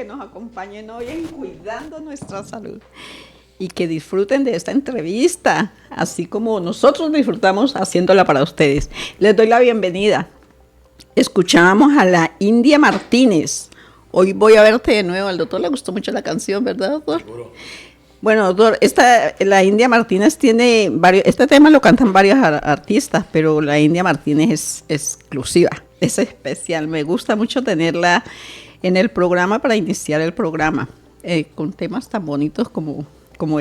que nos acompañen hoy en Cuidando Nuestra Salud y que disfruten de esta entrevista, así como nosotros disfrutamos haciéndola para ustedes. Les doy la bienvenida. Escuchábamos a la India Martínez. Hoy voy a verte de nuevo. Al doctor le gustó mucho la canción, ¿verdad, doctor? Seguro. Bueno, doctor, la India Martínez tiene varios, este tema lo cantan varios artistas, pero la India Martínez es exclusiva, es especial. Me gusta mucho tenerla en el programa para iniciar el programa, con temas tan bonitos como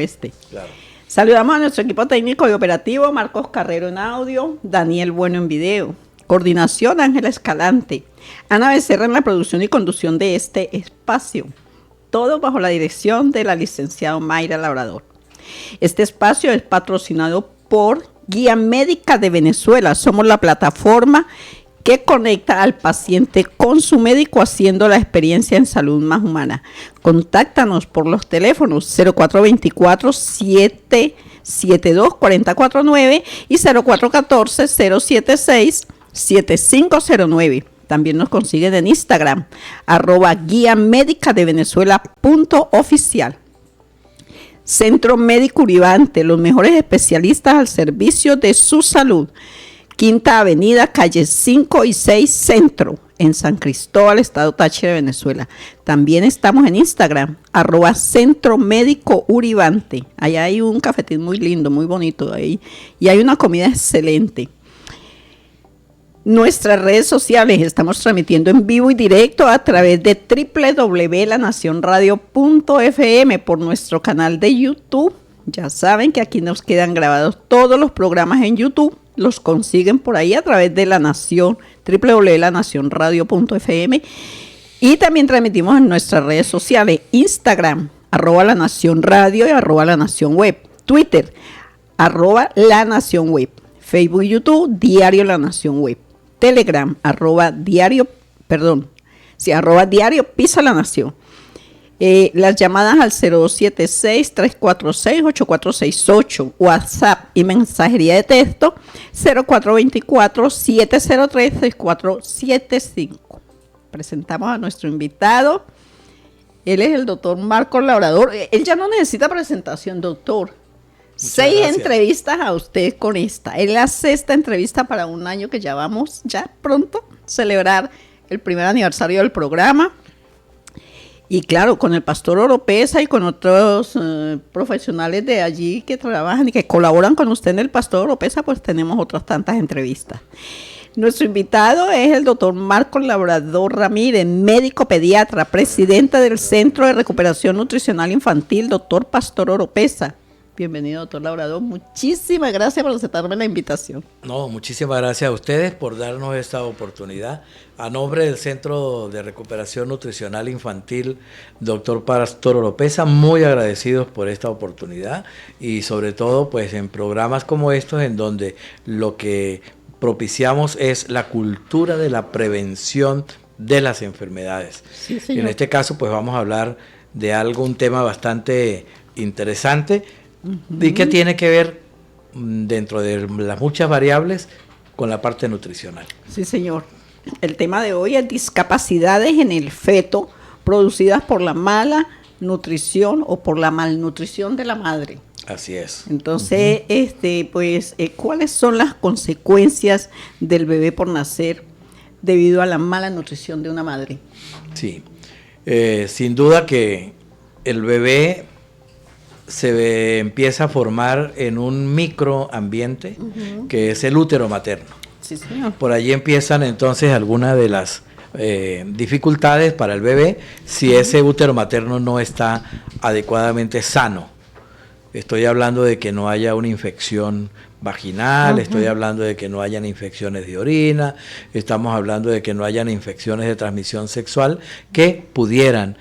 este. Claro. Saludamos a nuestro equipo técnico y operativo, Marcos Carrero en audio, Daniel Bueno en video, coordinación Ángela Escalante, Ana Becerra en la producción y conducción de este espacio. Todo bajo la dirección de la licenciada Mayra Labrador. Este espacio es patrocinado por Guía Médica de Venezuela. Somos la plataforma que conecta al paciente con su médico haciendo la experiencia en salud más humana. Contáctanos por los teléfonos 0424-772-4049 y 0414-076-7509. También nos consiguen en Instagram, @guiamedicadevenezuela.oficial. Centro Médico Uribante, los mejores especialistas al servicio de su salud. Quinta Avenida, calle 5 y 6 Centro, en San Cristóbal, Estado Táchira, Venezuela. También estamos en Instagram, @Centro Médico Uribante. Allá hay un cafetín muy lindo, muy bonito ahí, y hay una comida excelente. Nuestras redes sociales, estamos transmitiendo en vivo y directo a través de www.lanacionradio.fm por nuestro canal de YouTube. Ya saben que aquí nos quedan grabados todos los programas en YouTube, los consiguen por ahí a través de La Nación, www.lanacionradio.fm, y también transmitimos en nuestras redes sociales, Instagram, @La Nación Radio y @La Nación Web, Twitter, @La Nación Web, Facebook y YouTube, Diario La Nación Web. Telegram, @diario Pisa la Nación. Las llamadas al 076-346-8468, WhatsApp y mensajería de texto 0424-703-6475. Presentamos a nuestro invitado. Él es el doctor Marcos Labrador. Él ya no necesita presentación, doctor. 6 entrevistas a usted con esta. Es la 6ª entrevista para un año que ya vamos, ya pronto, celebrar el primer aniversario del programa. Y claro, con el pastor Oropesa y con otros profesionales de allí que trabajan y que colaboran con usted en el pastor Oropesa, pues tenemos otras tantas entrevistas. Nuestro invitado es el doctor Marcos Labrador Ramírez, médico pediatra, presidente del Centro de Recuperación Nutricional Infantil, doctor Pastor Oropesa. Bienvenido, doctor Labrador. Muchísimas gracias por aceptarme la invitación. No, muchísimas gracias a ustedes por darnos esta oportunidad. A nombre del Centro de Recuperación Nutricional Infantil, doctor Pastor Oropesa, muy agradecidos por esta oportunidad y sobre todo pues en programas como estos en donde lo que propiciamos es la cultura de la prevención de las enfermedades. Sí, señor. En este caso pues vamos a hablar de un tema bastante interesante. ¿Y qué tiene que ver dentro de las muchas variables con la parte nutricional? Sí, señor. El tema de hoy es discapacidades en el feto producidas por la mala nutrición o por la malnutrición de la madre. Así es. Entonces, ¿cuáles son las consecuencias del bebé por nacer debido a la mala nutrición de una madre? Sí, sin duda que el bebé se empieza a formar en un microambiente que es el útero materno. Sí, señor. Por allí empiezan entonces algunas de las dificultades para el bebé si ese útero materno no está adecuadamente sano. Estoy hablando de que no haya una infección vaginal, estoy hablando de que no hayan infecciones de orina, estamos hablando de que no hayan infecciones de transmisión sexual que pudieran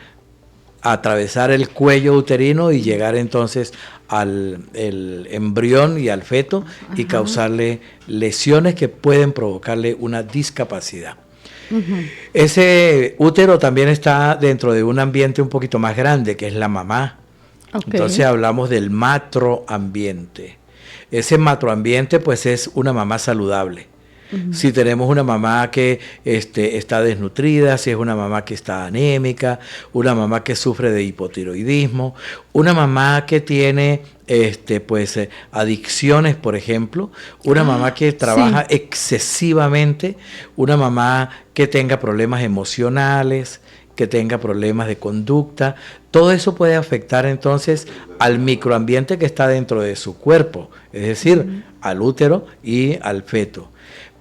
atravesar el cuello uterino y llegar entonces al embrión y al feto y causarle lesiones que pueden provocarle una discapacidad. Ese útero también está dentro de un ambiente un poquito más grande, que es la mamá. Entonces hablamos del matroambiente. Ese matroambiente pues es una mamá saludable. Si tenemos una mamá que está desnutrida, si es una mamá que está anémica, una mamá que sufre de hipotiroidismo, una mamá que tiene adicciones, por ejemplo, una mamá que trabaja excesivamente, una mamá que tenga problemas emocionales, que tenga problemas de conducta, todo eso puede afectar entonces al microambiente que está dentro de su cuerpo, es decir, al útero y al feto.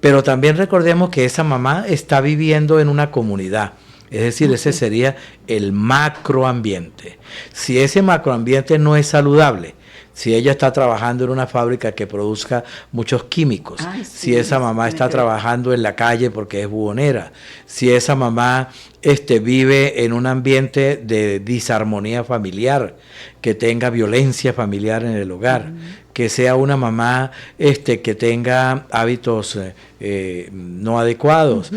Pero también recordemos que esa mamá está viviendo en una comunidad, es decir, ese sería el macroambiente. Si ese macroambiente no es saludable, si ella está trabajando en una fábrica que produzca muchos químicos, si esa mamá está trabajando en la calle porque es buhonera, si esa mamá vive en un ambiente de disarmonía familiar, que tenga violencia familiar en el hogar, que sea una mamá que tenga hábitos no adecuados,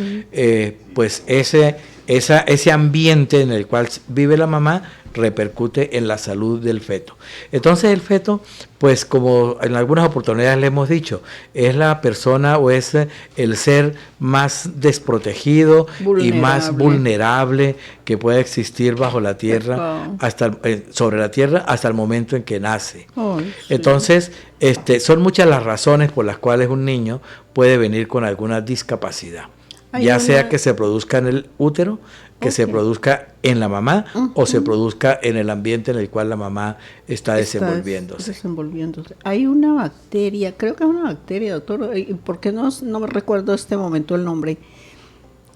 pues ese ambiente en el cual vive la mamá repercute en la salud del feto. Entonces el feto, pues como en algunas oportunidades le hemos dicho, es la persona o es el ser más desprotegido y más vulnerable que puede existir bajo la tierra, sobre la tierra hasta el momento en que nace. Entonces, son muchas las razones por las cuales un niño puede venir con alguna discapacidad. Ya sea que se produzca en el útero, que se produzca en la mamá o se produzca en el ambiente en el cual la mamá está desenvolviéndose. Hay una bacteria, creo que es una bacteria, doctor, porque no me recuerdo este momento el nombre,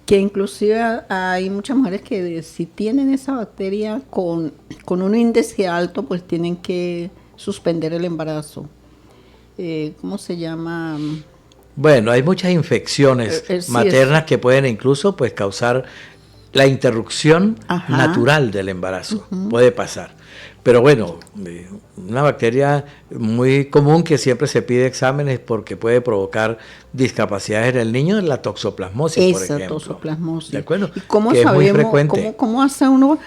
que inclusive hay muchas mujeres que si tienen esa bacteria con un índice alto, pues tienen que suspender el embarazo. ¿Cómo se llama? Bueno, hay muchas infecciones maternas que pueden incluso pues causar la interrupción natural del embarazo. Puede pasar. Pero bueno, una bacteria muy común que siempre se pide exámenes porque puede provocar discapacidades en el niño es la toxoplasmosis, por ejemplo. Toxoplasmosis. ¿De acuerdo? ¿Y cómo que sabemos, es muy frecuente. ¿Cómo hace uno?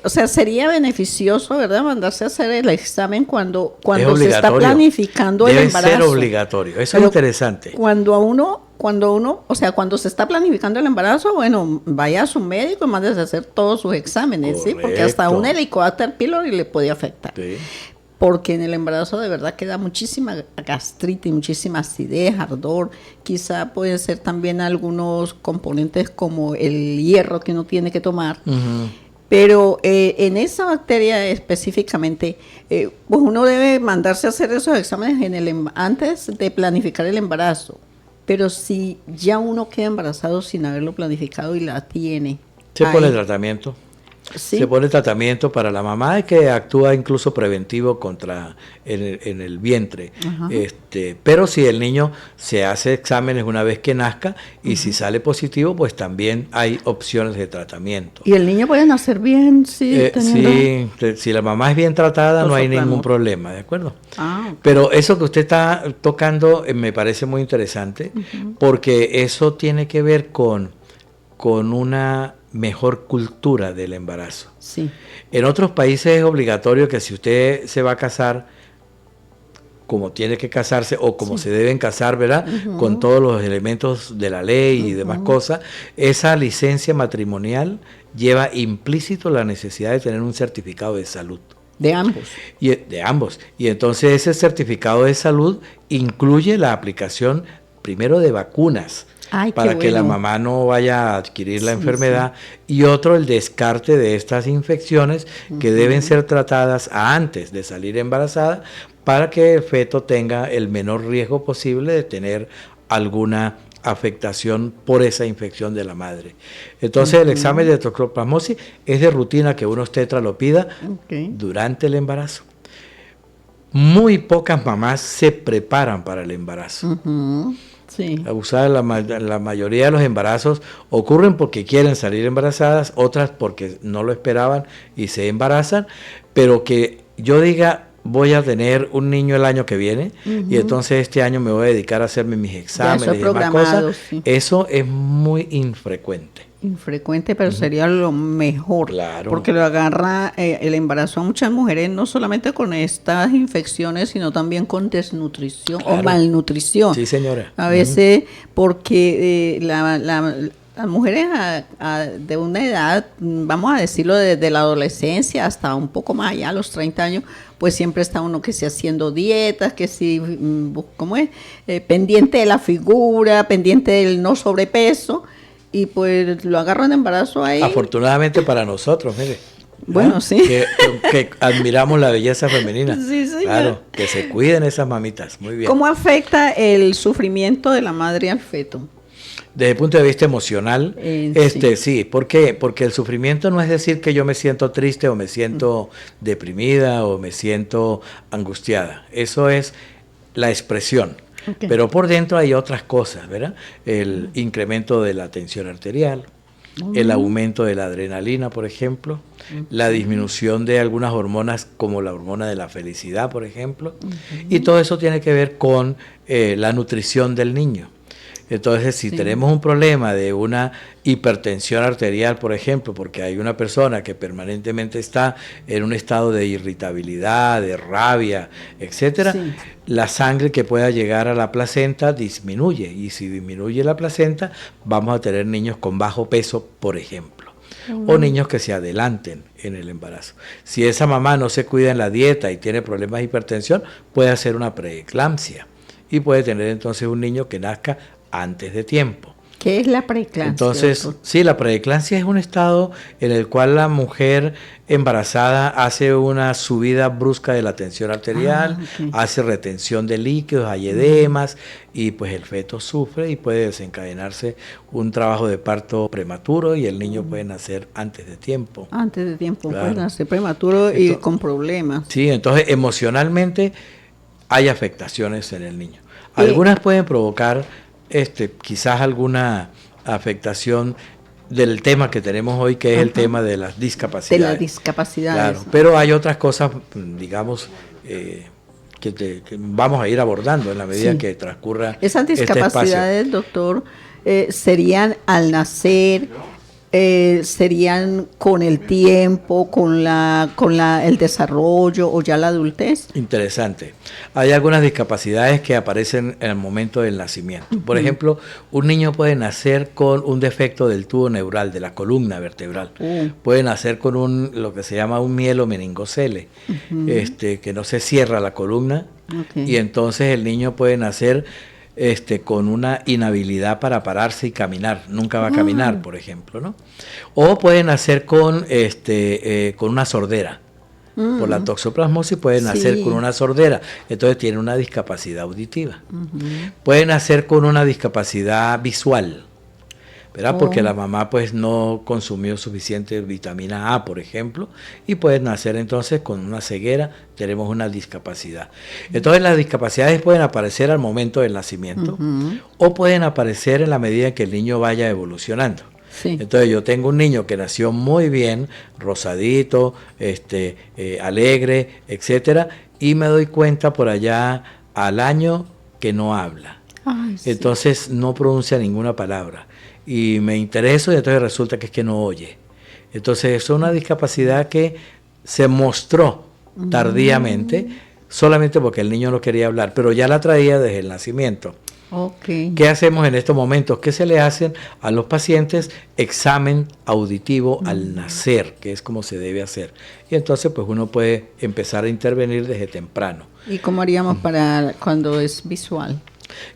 O sea, sería beneficioso, ¿verdad? Mandarse a hacer el examen cuando se está planificando el embarazo. Debe ser obligatorio. Eso es interesante. Cuando uno, o sea, cuando se está planificando el embarazo, bueno, vaya a su médico y mándese a hacer todos sus exámenes, ¿sí? Porque hasta un Helicobacter pylori le puede afectar. Sí. Porque en el embarazo de verdad queda muchísima gastritis, muchísima acidez, ardor, quizá pueden ser también algunos componentes como el hierro que uno tiene que tomar. Pero en esa bacteria específicamente, pues uno debe mandarse a hacer esos exámenes antes de planificar el embarazo. Pero si ya uno queda embarazado sin haberlo planificado y la tiene. Se pone tratamiento. ¿Sí? Se pone tratamiento para la mamá que actúa incluso preventivo contra en el vientre. Pero si el niño se hace exámenes una vez que nazca y si sale positivo, pues también hay opciones de tratamiento. ¿Y el niño puede nacer bien? Sí, si la mamá es bien tratada no hay ningún problema, ¿de acuerdo? Okay. Pero eso que usted está tocando me parece muy interesante porque eso tiene que ver con una mejor cultura del embarazo. Sí. En otros países es obligatorio que si usted se va a casar, como tiene que casarse o como se deben casar, ¿verdad? Con todos los elementos de la ley y demás cosas, esa licencia matrimonial lleva implícito la necesidad de tener un certificado de salud. De ambos. De ambos. Y entonces ese certificado de salud incluye la aplicación primero de vacunas. Para que la mamá no vaya a adquirir la enfermedad y otro el descarte de estas infecciones que deben ser tratadas antes de salir embarazada para que el feto tenga el menor riesgo posible de tener alguna afectación por esa infección de la madre. Entonces el examen de toxoplasmosis es de rutina que un obstetra lo pida durante el embarazo. Muy pocas mamás se preparan para el embarazo. Sí. La mayoría de los embarazos ocurren porque quieren salir embarazadas, otras porque no lo esperaban y se embarazan, pero que yo diga voy a tener un niño el año que viene y entonces este año me voy a dedicar a hacerme mis exámenes y demás cosas, eso es muy infrecuente. Infrecuente, pero sería lo mejor. Claro. Porque lo agarra el embarazo a muchas mujeres, no solamente con estas infecciones, sino también con desnutrición o malnutrición. Sí, señora. A veces, porque las mujeres de una edad, vamos a decirlo, desde la adolescencia hasta un poco más allá, a los 30 años, pues siempre está uno que si haciendo dietas, que si, ¿cómo es? Pendiente de la figura, pendiente del no sobrepeso. Y pues lo agarran de embarazo ahí. Afortunadamente para nosotros, mire. Bueno, sí. Que admiramos la belleza femenina. Sí, señor. Claro, que se cuiden esas mamitas. Muy bien. ¿Cómo afecta el sufrimiento de la madre al feto? Desde el punto de vista emocional, sí. ¿Por qué? Porque el sufrimiento no es decir que yo me siento triste o me siento deprimida o me siento angustiada. Eso es la expresión. Okay. Pero por dentro hay otras cosas, ¿verdad? El incremento de la tensión arterial, el aumento de la adrenalina, por ejemplo, la disminución de algunas hormonas como la hormona de la felicidad, por ejemplo, y todo eso tiene que ver con la nutrición del niño. Entonces, si tenemos un problema de una hipertensión arterial, por ejemplo, porque hay una persona que permanentemente está en un estado de irritabilidad, de rabia, etcétera, la sangre que pueda llegar a la placenta disminuye. Y si disminuye la placenta, vamos a tener niños con bajo peso, por ejemplo, o niños que se adelanten en el embarazo. Si esa mamá no se cuida en la dieta y tiene problemas de hipertensión, puede hacer una preeclampsia y puede tener entonces un niño que nazca antes de tiempo. ¿Qué es la preeclampsia? Entonces, doctor? Sí, la preeclampsia es un estado en el cual la mujer embarazada hace una subida brusca de la tensión arterial, hace retención de líquidos, hay edemas, y pues el feto sufre y puede desencadenarse un trabajo de parto prematuro y el niño puede nacer antes de tiempo. Antes de tiempo, puede nacer prematuro y con problemas. Sí, entonces emocionalmente hay afectaciones en el niño. Algunas pueden provocar quizás alguna afectación del tema que tenemos hoy, que es el tema de las discapacidades. De las discapacidades. Claro, pero hay otras cosas, digamos, que vamos a ir abordando en la medida que transcurra esas discapacidades, doctor, serían al nacer, serían con el tiempo, con el desarrollo o ya la adultez. Interesante. Hay algunas discapacidades que aparecen en el momento del nacimiento. Por ejemplo, un niño puede nacer con un defecto del tubo neural, de la columna vertebral. Puede nacer con lo que se llama un mielomeningocele, que no se cierra la columna, y entonces el niño puede nacer con una inhabilidad para pararse y caminar, nunca va a caminar, por ejemplo, ¿no? O pueden nacer con una sordera. Por la toxoplasmosis pueden nacer con una sordera, entonces tienen una discapacidad auditiva. Pueden nacer con una discapacidad visual, ¿verdad? Porque la mamá pues no consumió suficiente vitamina A, por ejemplo, y pueden nacer entonces con una ceguera, tenemos una discapacidad. Entonces las discapacidades pueden aparecer al momento del nacimiento o pueden aparecer en la medida en que el niño vaya evolucionando. Entonces yo tengo un niño que nació muy bien, rosadito, alegre, etcétera, y me doy cuenta por allá al año que no habla. Entonces no pronuncia ninguna palabra. Y me intereso y entonces resulta que es que no oye. Entonces es una discapacidad que se mostró tardíamente, solamente porque el niño no quería hablar, pero ya la traía desde el nacimiento. ¿Qué hacemos en estos momentos? ¿Qué se le hacen a los pacientes? Examen auditivo al nacer, que es como se debe hacer. Y entonces pues uno puede empezar a intervenir desde temprano. ¿Y cómo haríamos para cuando es visual?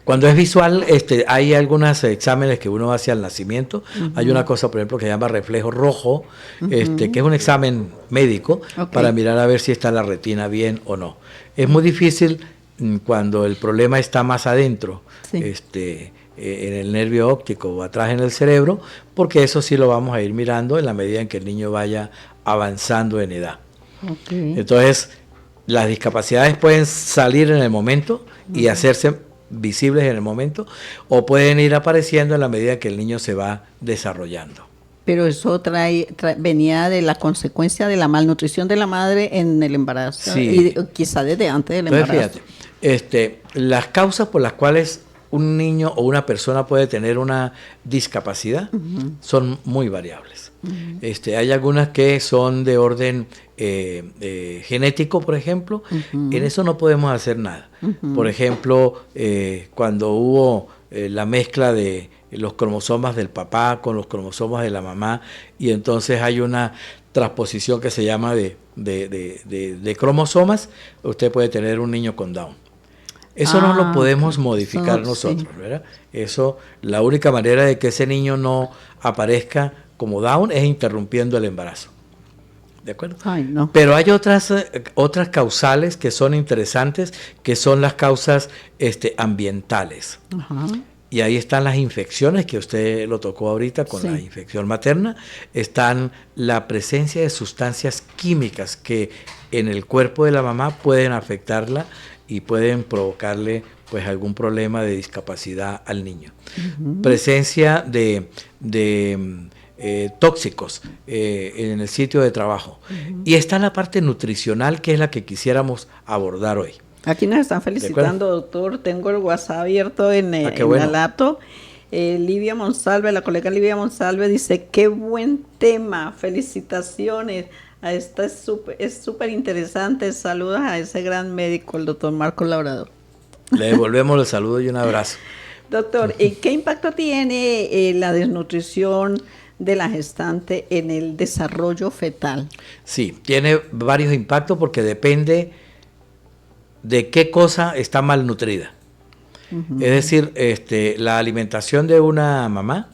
Cuando es visual, hay algunos exámenes que uno hace al nacimiento. Hay una cosa, por ejemplo, que se llama reflejo rojo, que es un examen médico para mirar a ver si está la retina bien o no. Es muy difícil cuando el problema está más adentro, en el nervio óptico o atrás en el cerebro, porque eso sí lo vamos a ir mirando en la medida en que el niño vaya avanzando en edad. Entonces, las discapacidades pueden salir en el momento y hacerse visibles en el momento, o pueden ir apareciendo en la medida que el niño se va desarrollando. Pero eso venía de la consecuencia de la malnutrición de la madre en el embarazo, y quizá desde antes del embarazo. Entonces, fíjate, las causas por las cuales un niño o una persona puede tener una discapacidad son muy variables. Hay algunas que son de orden genético, por ejemplo. En eso no podemos hacer nada. Por ejemplo, cuando hubo la mezcla de los cromosomas del papá con los cromosomas de la mamá, y entonces hay una transposición que se llama de cromosomas, usted puede tener un niño con Down. Eso no lo podemos modificar nosotros, ¿verdad? Eso, la única manera de que ese niño no aparezca como Down es interrumpiendo el embarazo. ¿De acuerdo? Ay, no. Pero hay otras causales que son interesantes, que son las causas ambientales. Ajá. Y ahí están las infecciones, que usted lo tocó ahorita con la infección materna. Están la presencia de sustancias químicas que en el cuerpo de la mamá pueden afectarla y pueden provocarle pues algún problema de discapacidad al niño. Presencia de tóxicos en el sitio de trabajo. Y está la parte nutricional, que es la que quisiéramos abordar hoy. Aquí nos están felicitando, doctor. Tengo el WhatsApp abierto en la laptop. Livia Monsalve, la colega Livia Monsalve, dice: qué buen tema, felicitaciones. Esta es súper interesante. Saludos a ese gran médico, el doctor Marco Labrador. Le devolvemos el saludo y un abrazo. Doctor, ¿qué impacto tiene la desnutrición de la gestante en el desarrollo fetal? Sí, tiene varios impactos porque depende de qué cosa está malnutrida. Es decir, la alimentación de una mamá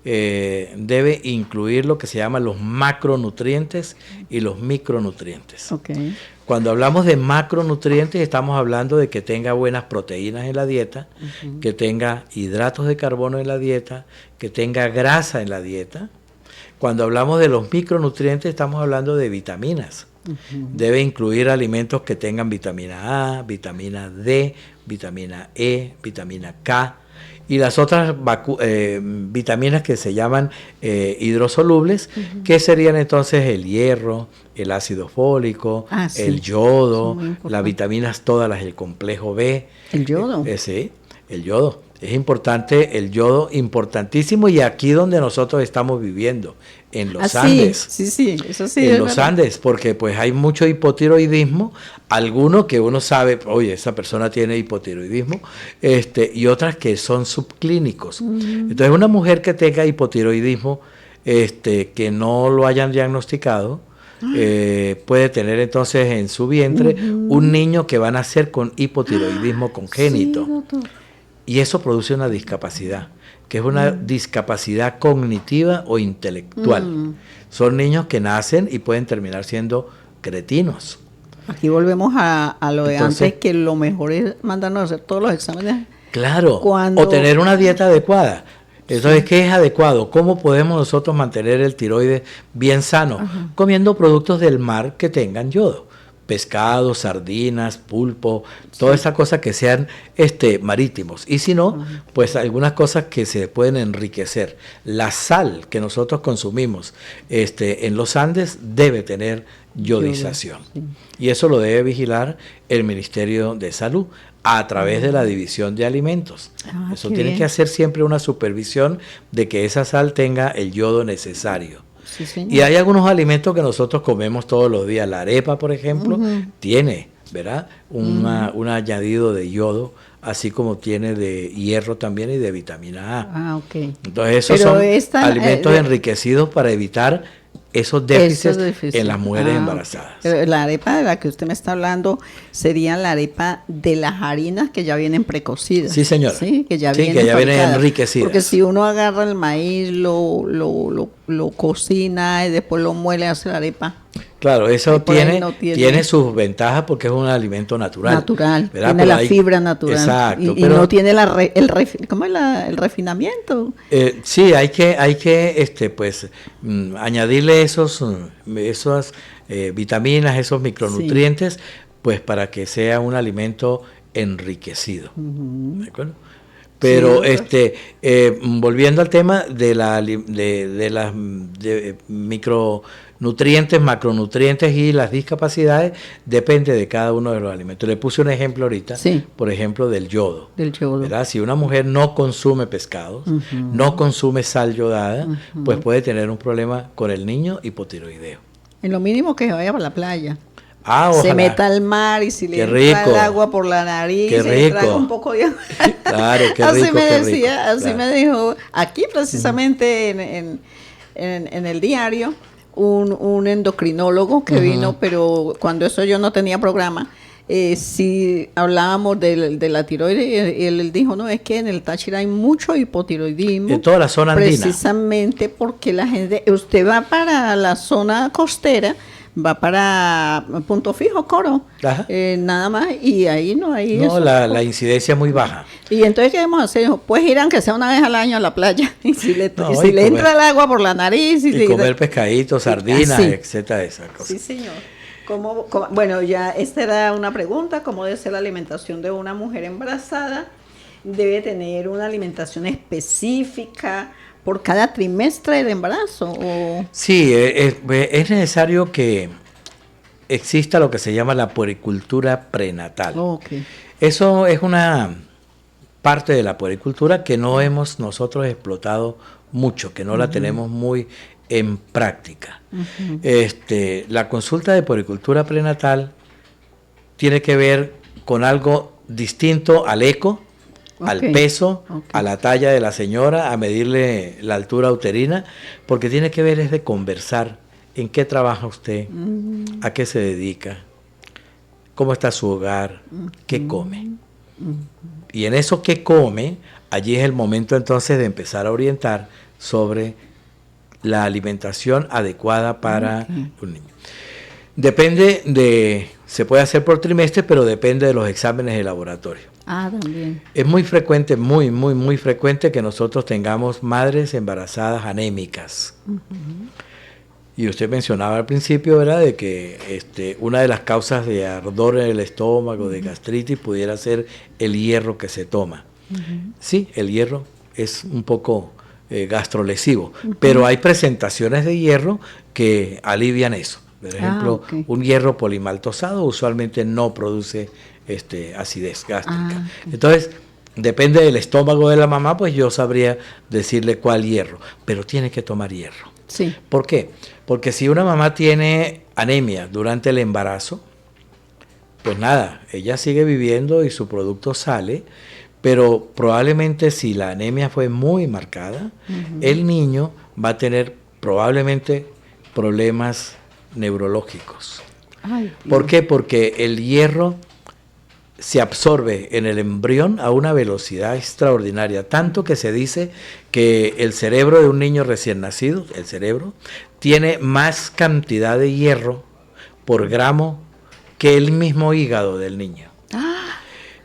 debe incluir lo que se llama los macronutrientes y los micronutrientes. Okay. Cuando hablamos de macronutrientes, estamos hablando de que tenga buenas proteínas en la dieta, que tenga hidratos de carbono en la dieta, que tenga grasa en la dieta. Cuando hablamos de los micronutrientes, estamos hablando de vitaminas. Debe incluir alimentos que tengan vitamina A, vitamina D, vitamina E, vitamina K y las otras vitaminas que se llaman hidrosolubles, que serían entonces el hierro, el ácido fólico, el yodo, las vitaminas todas las del complejo B. ¿El yodo? Sí, el yodo. Es importante el yodo, importantísimo, y aquí donde nosotros estamos viviendo, en los Andes. Sí, eso sí. En los Andes, porque pues hay mucho hipotiroidismo, algunos que uno sabe, oye, esa persona tiene hipotiroidismo, y otras que son subclínicos. Entonces una mujer que tenga hipotiroidismo, que no lo hayan diagnosticado, puede tener entonces en su vientre un niño que va a nacer con hipotiroidismo congénito. Sí, doctor. Y eso produce una discapacidad, que es una discapacidad cognitiva o intelectual. Son niños que nacen y pueden terminar siendo cretinos. Aquí volvemos a lo de antes, que lo mejor es mandarnos a hacer todos los exámenes. Claro, o tener una dieta adecuada. Entonces, ¿qué es adecuado? ¿Cómo podemos nosotros mantener el tiroides bien sano? Comiendo productos del mar que tengan yodo. Pescado, sardinas, pulpo, todas esas cosas que sean marítimos. Y si no, pues algunas cosas que se pueden enriquecer. La sal que nosotros consumimos en los Andes debe tener yodización. Y eso lo debe vigilar el Ministerio de Salud a través de la División de Alimentos. Eso tiene que hacer siempre una supervisión de que esa sal tenga el yodo necesario. Sí, señor. Y hay algunos alimentos que nosotros comemos todos los días. La arepa, por ejemplo, tiene, ¿verdad?, un añadido de yodo, así como tiene de hierro también y de vitamina A. Ok. Entonces esos son alimentos enriquecidos para evitar esos déficits en las mujeres embarazadas. Pero la arepa de la que usted me está hablando sería la arepa de las harinas que ya vienen precocidas. Sí, señora. Sí, que ya vienen enriquecidas. Porque si uno agarra el maíz, lo cocina y después lo muele, hace la arepa. Claro, eso tiene sus ventajas porque es un alimento natural. ¿verdad? Tiene la fibra natural. Exacto. Y no tiene ¿cómo es el refinamiento? Sí, hay que añadirle esas vitaminas, esos micronutrientes, pues para que sea un alimento enriquecido. ¿De acuerdo? Pero volviendo al tema de las nutrientes, macronutrientes y las discapacidades depende de cada uno de los alimentos. Le puse un ejemplo ahorita, sí, por ejemplo, del yodo. del yodo. ¿Verdad? Si una mujer no consume pescados, no consume sal yodada, pues puede tener un problema con el niño hipotiroideo. En lo mínimo que vaya para la playa. Ah, ojalá. Se meta al mar y si le entra el agua por la nariz, qué se rico. le traga un poco de agua. Claro, qué así rico, me qué decía, rico. así Claro. me dijo, aquí precisamente en el diario, un endocrinólogo que vino, pero cuando eso yo no tenía programa, si hablábamos de la tiroides, y él dijo, no, es que en el Táchira hay mucho hipotiroidismo. En toda la zona andina. Precisamente porque la gente, usted va para la zona costera, va para Punto Fijo, Coro, nada más, y ahí no hay no, la incidencia es muy baja. Y entonces, ¿qué debemos hacer? Pues ir aunque sea una vez al año a la playa, y si le entra el agua por la nariz. Y comer pescaditos, sardinas, etcétera, esas cosas. Sí, señor. Bueno, ya esta era una pregunta, ¿cómo debe ser la alimentación de una mujer embarazada? ¿Debe tener una alimentación específica por cada trimestre del embarazo? ¿O? Sí, es necesario que exista lo que se llama la puericultura prenatal. Okay. Eso es una parte de la puericultura que no hemos nosotros explotado mucho, que no la tenemos muy en práctica. La consulta de puericultura prenatal tiene que ver con algo distinto al eco, al peso, a la talla de la señora, a medirle la altura uterina, porque tiene que ver es de conversar en qué trabaja usted, a qué se dedica, cómo está su hogar, qué come. Y en eso que come, allí es el momento entonces de empezar a orientar sobre la alimentación adecuada para un niño. Depende se puede hacer por trimestre, pero depende de los exámenes de laboratorio. Ah, también. Es muy frecuente, muy frecuente que nosotros tengamos madres embarazadas anémicas. Y usted mencionaba al principio, ¿verdad?, de que una de las causas de ardor en el estómago, de gastritis, pudiera ser el hierro que se toma. Sí, el hierro es un poco gastrolesivo, pero hay presentaciones de hierro que alivian eso. Por ejemplo, un hierro polimaltosado usualmente no produce acidez gástrica. Entonces, depende del estómago de la mamá, pues yo sabría decirle cuál hierro, pero tiene que tomar hierro. Sí. ¿Por qué? Porque si una mamá tiene anemia durante el embarazo, pues nada, ella sigue viviendo y su producto sale, pero probablemente si la anemia fue muy marcada, el niño va a tener probablemente problemas neurológicos. Ay, ¿por qué? Porque el hierro se absorbe en el embrión a una velocidad extraordinaria, tanto que se dice que el cerebro de un niño recién nacido, el cerebro, tiene más cantidad de hierro por gramo que el mismo hígado del niño.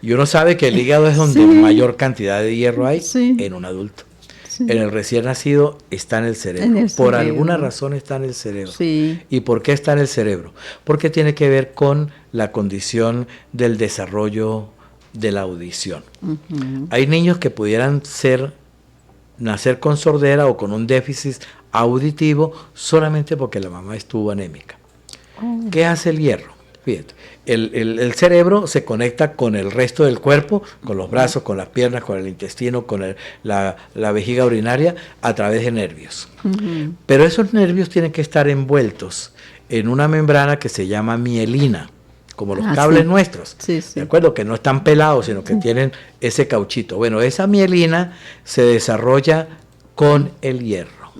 Y uno sabe que el hígado es donde mayor cantidad de hierro hay en un adulto. Sí. En el recién nacido está en el cerebro. Por alguna razón está en el cerebro. Sí. ¿Y por qué está en el cerebro? Porque tiene que ver con la condición del desarrollo de la audición. Hay niños que pudieran nacer con sordera o con un déficit auditivo solamente porque la mamá estuvo anémica. ¿Qué hace el hierro? Fíjate, el cerebro se conecta con el resto del cuerpo, con los brazos, con las piernas, con el intestino, con la vejiga urinaria, a través de nervios. Pero esos nervios tienen que estar envueltos en una membrana que se llama mielina, como los cables nuestros, ¿de acuerdo? Que no están pelados, sino que tienen ese cauchito. Bueno, esa mielina se desarrolla con el hierro.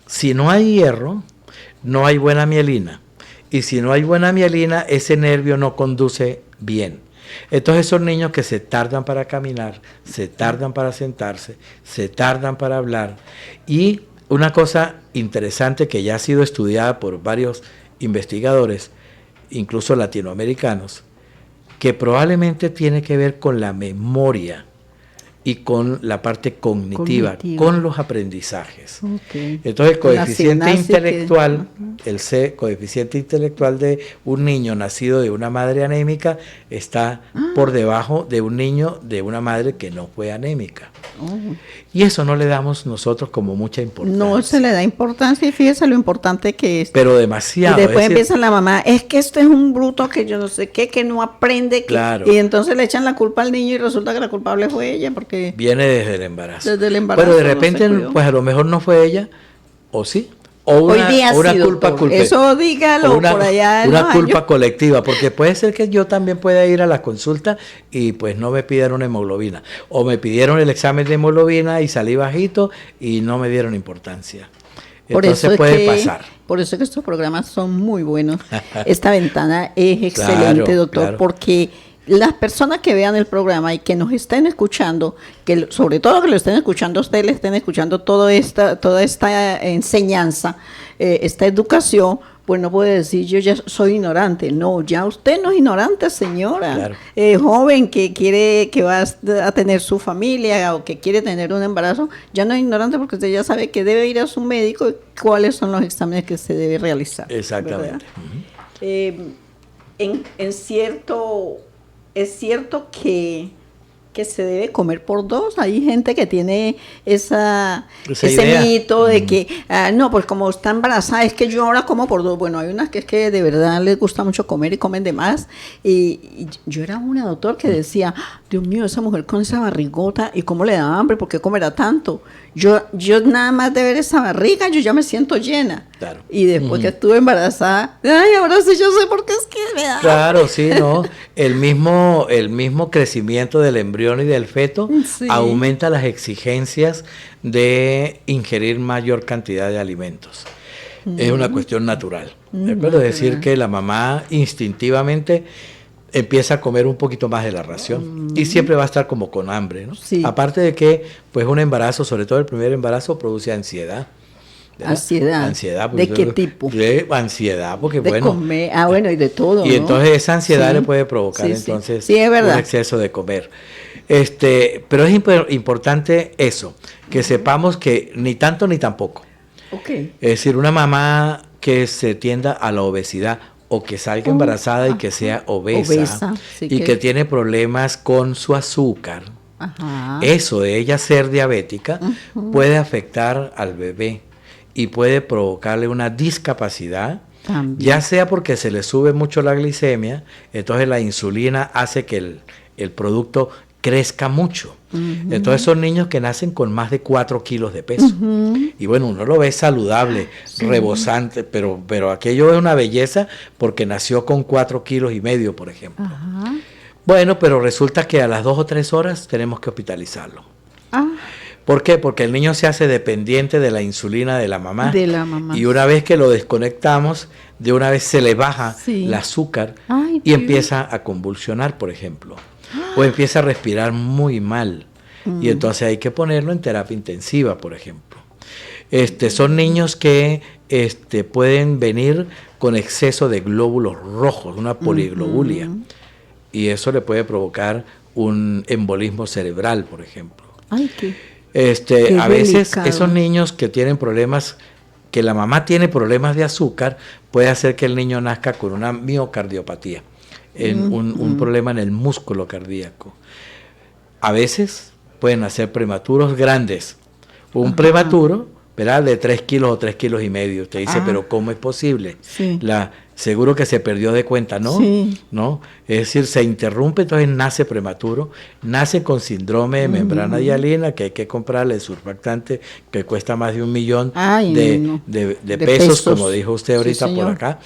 Si no hay hierro, no hay buena mielina. Y si no hay buena mielina, ese nervio no conduce bien. Entonces esos niños que se tardan para caminar, se tardan para sentarse, se tardan para hablar. Y una cosa interesante que ya ha sido estudiada por varios investigadores, incluso latinoamericanos, que probablemente tiene que ver con la memoria y con la parte cognitiva, con los aprendizajes. Okay. Entonces el coeficiente intelectual, que... coeficiente intelectual de un niño nacido de una madre anémica está por debajo de un niño de una madre que no fue anémica. Y eso no le damos nosotros como mucha importancia. No se le da importancia y fíjese lo importante que es. Pero demasiado. Y después empieza la mamá, es que este es un bruto que yo no sé qué, que no aprende. Claro. Y entonces le echan la culpa al niño y resulta que la culpable fue ella porque... Viene desde el embarazo. Desde el embarazo. Pero de repente, pues a lo mejor no fue ella, o sí. O una, hoy día una sí, culpa culpa. Eso dígalo por allá. Una culpa colectiva, porque puede ser que yo también pueda ir a la consulta y pues no me pidan una hemoglobina. O me pidieron el examen de hemoglobina y salí bajito y no me dieron importancia. Entonces puede pasar. Por eso es que estos programas son muy buenos. Esta ventana es excelente, claro, doctor, claro. Porque las personas que vean el programa y que nos estén escuchando, que sobre todo que lo estén escuchando a ustedes, le estén escuchando toda esta enseñanza, esta educación, pues no puede decir yo ya soy ignorante. No, ya usted no es ignorante, señora. Claro. Joven que va a tener su familia o que quiere tener un embarazo, ya no es ignorante porque usted ya sabe que debe ir a su médico y cuáles son los exámenes que se debe realizar. Exactamente. Es cierto que se debe comer por dos. Hay gente que tiene ese idea. mito de que, no, pues como está embarazada, es que yo ahora como por dos. Bueno, hay unas que es que de verdad les gusta mucho comer y comen de más. Y yo era una doctor que decía, Dios mío, esa mujer con esa barrigota, ¿y cómo le da hambre? ¿Por qué comerá tanto? Yo nada más de ver esa barriga, yo ya me siento llena. Claro. Y después que estuve embarazada, ay, ahora sí yo sé por qué es que me da. Claro, sí, ¿no? El mismo crecimiento del embrión y del feto aumenta las exigencias de ingerir mayor cantidad de alimentos. Es una cuestión natural. ¿De acuerdo? Es decir, que la mamá instintivamente empieza a comer un poquito más de la ración y siempre va a estar como con hambre, ¿no? Sí. Aparte de que, pues un embarazo, sobre todo el primer embarazo, produce ansiedad. ¿verdad? Ansiedad. ¿De qué tipo? De ansiedad, porque de comer, bueno, y de todo, y ¿no? entonces esa ansiedad le puede provocar entonces sí, es verdad. un exceso de comer. Pero es importante eso, que sepamos que ni tanto ni tampoco. Okay. Es decir, una mamá que se tienda a la obesidad o que salga embarazada y que sea obesa y que tiene problemas con su azúcar, eso de ella ser diabética puede afectar al bebé y puede provocarle una discapacidad, ya sea porque se le sube mucho la glicemia, entonces la insulina hace que el producto crezca mucho. Entonces son niños que nacen con más de 4 kilos de peso. Y bueno, uno lo ve saludable, rebosante, pero aquello es una belleza porque nació con 4,5 kilos, por ejemplo. Bueno, pero resulta que a las 2 o 3 horas tenemos que hospitalizarlo. ¿Por qué? Porque el niño se hace dependiente de la insulina de la mamá. Y una vez que lo desconectamos, de una vez se le baja el azúcar y empieza a convulsionar, por ejemplo. O empieza a respirar muy mal. Y entonces hay que ponerlo en terapia intensiva, por ejemplo. Son niños que pueden venir con exceso de glóbulos rojos, una poliglobulia. Y eso le puede provocar un embolismo cerebral, por ejemplo. A veces esos niños que tienen problemas, que la mamá tiene problemas de azúcar, puede hacer que el niño nazca con una miocardiopatía, un problema en el músculo cardíaco. A veces pueden nacer prematuros grandes. Un prematuro, ¿verdad?, de 3 kilos o 3,5 kilos. Usted dice, pero ¿cómo es posible? Seguro que se perdió de cuenta, ¿no? ¿No? Es decir, se interrumpe, entonces nace prematuro, nace con síndrome de membrana hialina, que hay que comprarle el surfactante que cuesta más de 1 millón de pesos, como dijo usted ahorita por acá.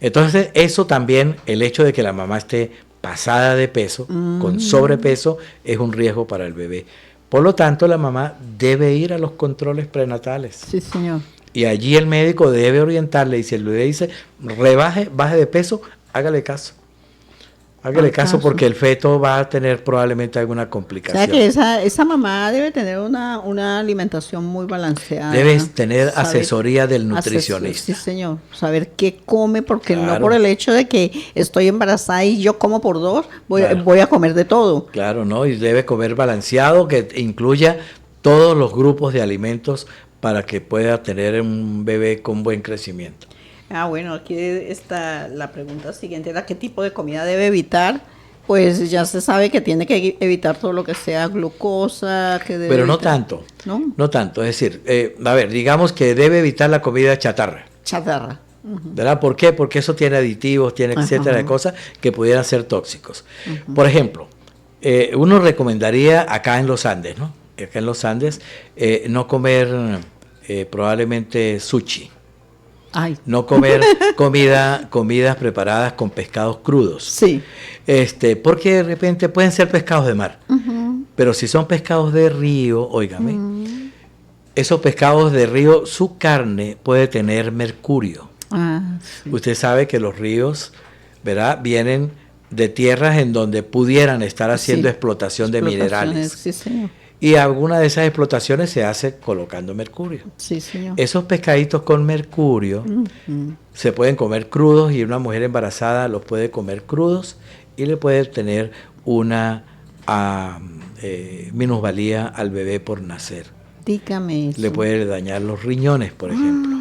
Entonces, eso también, el hecho de que la mamá esté pasada de peso, con sobrepeso, es un riesgo para el bebé. Por lo tanto, la mamá debe ir a los controles prenatales. Sí, señor. Y allí el médico debe orientarle, y si el bebé dice, baje de peso, hágale caso. Hágale caso porque el feto va a tener probablemente alguna complicación. O sea que esa mamá debe tener una alimentación muy balanceada. Debes tener asesoría del nutricionista. Sí, señor. Saber qué come, porque no por el hecho de que estoy embarazada y yo como por dos, voy a comer de todo. Claro, ¿no? Y debe comer balanceado, que incluya todos los grupos de alimentos para que pueda tener un bebé con buen crecimiento. Bueno, aquí está la pregunta siguiente, era ¿qué tipo de comida debe evitar? Pues ya se sabe que tiene que evitar todo lo que sea glucosa. Pero no tanto, no tanto. Es decir, a ver, digamos que debe evitar la comida chatarra. Chatarra. ¿Verdad? ¿Por qué? Porque eso tiene aditivos, tiene etcétera de cosas que pudieran ser tóxicos. Por ejemplo, uno recomendaría acá en los Andes, ¿no? Acá en los Andes, no comer probablemente sushi. Ay. No comer comidas preparadas con pescados crudos. Sí. Porque de repente pueden ser pescados de mar. Pero si son pescados de río, óigame, esos pescados de río, su carne puede tener mercurio. Sí. Usted sabe que los ríos, ¿verdad?, vienen de tierras en donde pudieran estar haciendo explotación de minerales. Sí, señor. Y alguna de esas explotaciones se hace colocando mercurio. Sí, señor. Esos pescaditos con mercurio se pueden comer crudos y una mujer embarazada los puede comer crudos y le puede tener una minusvalía al bebé por nacer. Dígame eso. Le puede dañar los riñones, por ejemplo.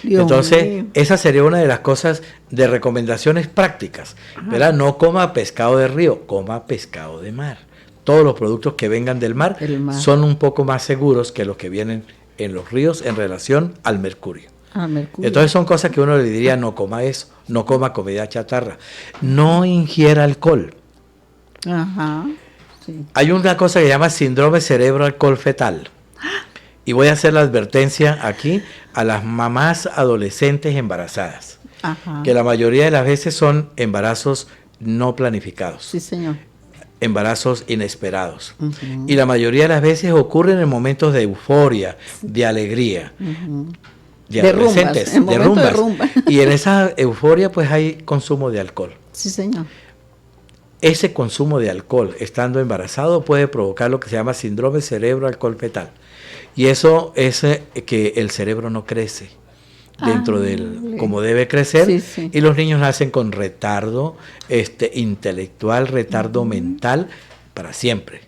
Dios Entonces, mío. esa sería una de las cosas de recomendaciones prácticas, ¿verdad? No coma pescado de río, coma pescado de mar. Todos los productos que vengan del mar son un poco más seguros que los que vienen en los ríos en relación al mercurio. Entonces son cosas que uno le diría, no coma eso, no coma comida chatarra, no ingiera alcohol. Sí. Hay una cosa que se llama síndrome cerebro-alcohol fetal. Y voy a hacer la advertencia aquí a las mamás adolescentes embarazadas, que la mayoría de las veces son embarazos no planificados. Sí, señor. Embarazos inesperados. Y la mayoría de las veces ocurren en momentos de euforia, de alegría, de adolescentes, de rumbas. Y en esa euforia pues hay consumo de alcohol. Sí, señor. Ese consumo de alcohol, estando embarazado, puede provocar lo que se llama síndrome cerebro-alcohol fetal. Y eso es que el cerebro no crece dentro del como debe crecer, y los niños nacen con retardo intelectual, retardo mental para siempre.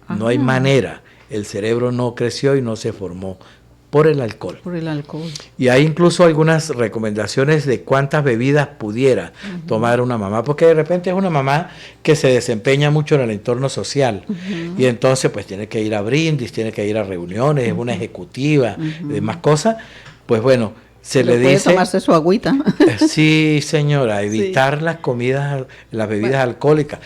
No hay manera, el cerebro no creció y no se formó por el alcohol. Por el alcohol. Y hay incluso algunas recomendaciones de cuántas bebidas pudiera tomar una mamá, porque de repente es una mamá que se desempeña mucho en el entorno social, y entonces pues tiene que ir a brindis, tiene que ir a reuniones, es una ejecutiva, demás cosas, pues bueno, se le dice... Puede tomarse su agüita. Sí, señora, evitar las comidas, las bebidas alcohólicas,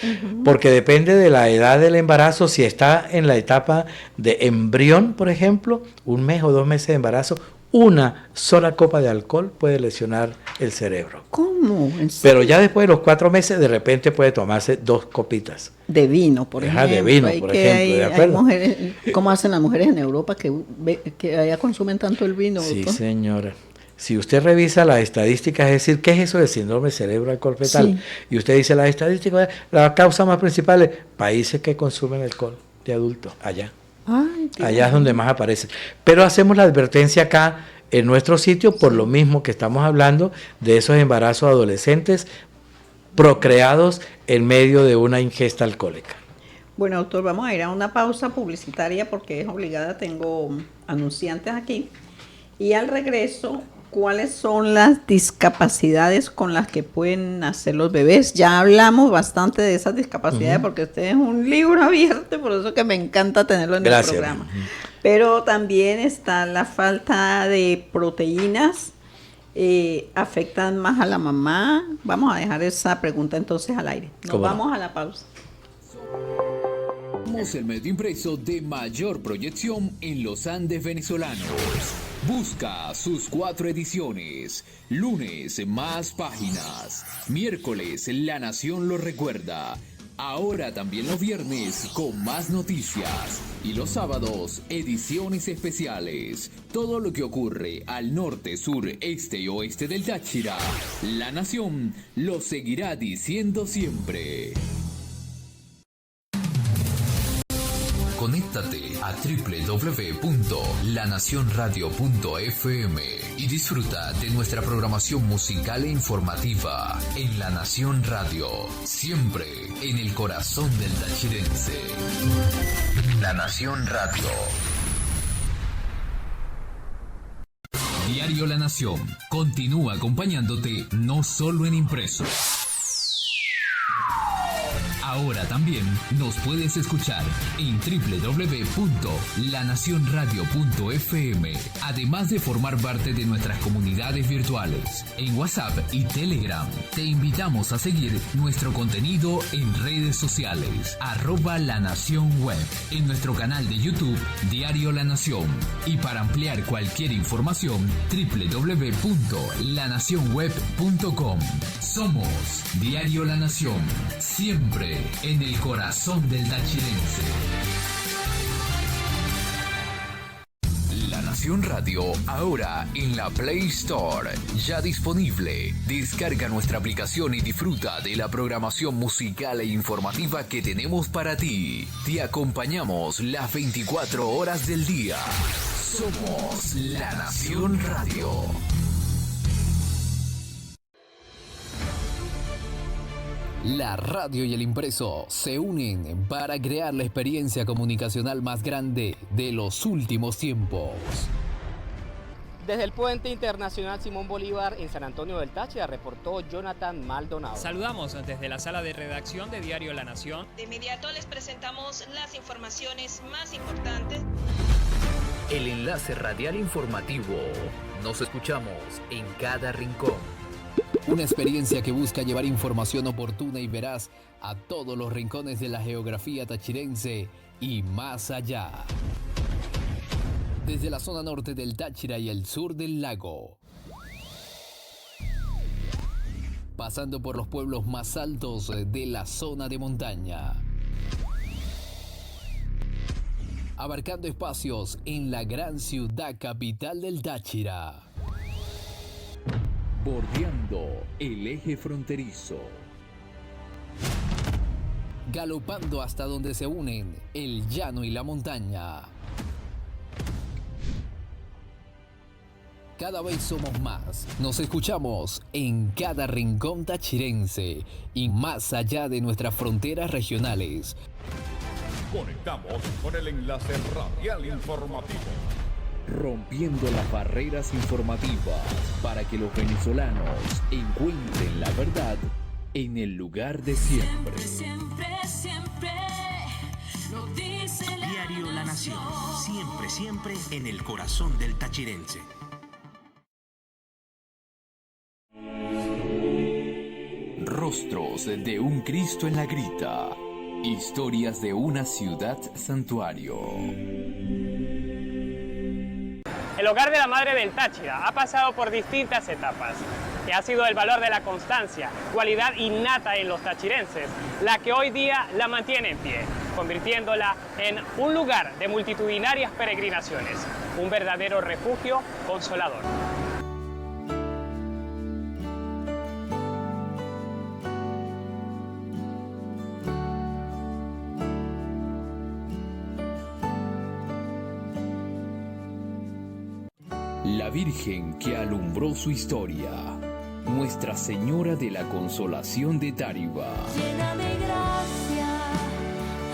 porque depende de la edad del embarazo. Si está en la etapa de embrión, por ejemplo, 1 mes o 2 meses de embarazo, una sola copa de alcohol puede lesionar el cerebro. ¿Cómo? Pero ya después de los 4 meses, de repente puede tomarse 2 copitas. De vino, por ejemplo. De vino, por ejemplo, ¿de acuerdo? Hay mujeres, ¿cómo hacen las mujeres en Europa que allá consumen tanto el vino? Sí, doctor? señora. Si usted revisa las estadísticas, es decir, ¿qué es eso del síndrome cerebro-alcohol fetal? Sí. Y usted dice, las estadísticas, la causa más principal es países que consumen alcohol de adultos, allá. Ay, allá es donde más aparece. Pero hacemos la advertencia acá en nuestro sitio por lo mismo que estamos hablando de esos embarazos adolescentes procreados en medio de una ingesta alcohólica. Bueno, doctor, vamos a ir a una pausa publicitaria porque es obligada, tengo anunciantes aquí. Y al regreso, ¿cuáles son las discapacidades con las que pueden nacer los bebés? Ya hablamos bastante de esas discapacidades porque este es un libro abierto, por eso que me encanta tenerlo en el programa. Pero también está la falta de proteínas, afectan más a la mamá. Vamos a dejar esa pregunta entonces al aire. Nos vamos a la pausa. Somos el medio impreso de mayor proyección en los Andes venezolanos. Busca sus 4 ediciones. Lunes, Más Páginas. Miércoles, La Nación lo recuerda. Ahora también los viernes con más noticias y los sábados ediciones especiales. Todo lo que ocurre al norte, sur, este y oeste del Táchira, La Nación lo seguirá diciendo siempre. Conéctate a www.lanacionradio.fm y disfruta de nuestra programación musical e informativa en La Nación Radio, siempre en el corazón del tachirense. La Nación Radio. Diario La Nación continúa acompañándote no solo en impreso. Ahora también nos puedes escuchar en www.lanacionradio.fm, además de formar parte de nuestras comunidades virtuales en WhatsApp y Telegram. Te invitamos a seguir nuestro contenido en redes sociales, @lanacionweb, en nuestro canal de YouTube Diario La Nación, y para ampliar cualquier información www.lanacionweb.com. Somos Diario La Nación, siempre en el corazón del tachirense. La Nación Radio, ahora en la Play Store, ya disponible. Descarga nuestra aplicación y disfruta de la programación musical e informativa que tenemos para ti. Te acompañamos las 24 horas del día. Somos La Nación Radio. La radio y el impreso se unen para crear la experiencia comunicacional más grande de los últimos tiempos. Desde el Puente Internacional Simón Bolívar en San Antonio del Táchira, reportó Jonathan Maldonado. Saludamos desde la sala de redacción de Diario La Nación. De inmediato les presentamos las informaciones más importantes. El enlace radial informativo. Nos escuchamos en cada rincón. Una experiencia que busca llevar información oportuna y veraz a todos los rincones de la geografía tachirense y más allá. Desde la zona norte del Táchira y el sur del lago, pasando por los pueblos más altos de la zona de montaña, abarcando espacios en la gran ciudad capital del Táchira, bordeando el eje fronterizo, galopando hasta donde se unen el llano y la montaña. Cada vez somos más, nos escuchamos en cada rincón tachirense y más allá de nuestras fronteras regionales. Conectamos con el enlace radial informativo. Rompiendo las barreras informativas para que los venezolanos encuentren la verdad en el lugar de siempre. Siempre, siempre, lo dice Diario La Nación, siempre, siempre en el corazón del tachirense. Rostros de un Cristo en la grita. Historias de una ciudad santuario. El hogar de la Madre del Táchira ha pasado por distintas etapas, que ha sido el valor de la constancia, cualidad innata en los tachirenses, la que hoy día la mantiene en pie, convirtiéndola en un lugar de multitudinarias peregrinaciones, un verdadero refugio consolador. La Virgen que alumbró su historia, Nuestra Señora de la Consolación de Táriba. llena de gracia,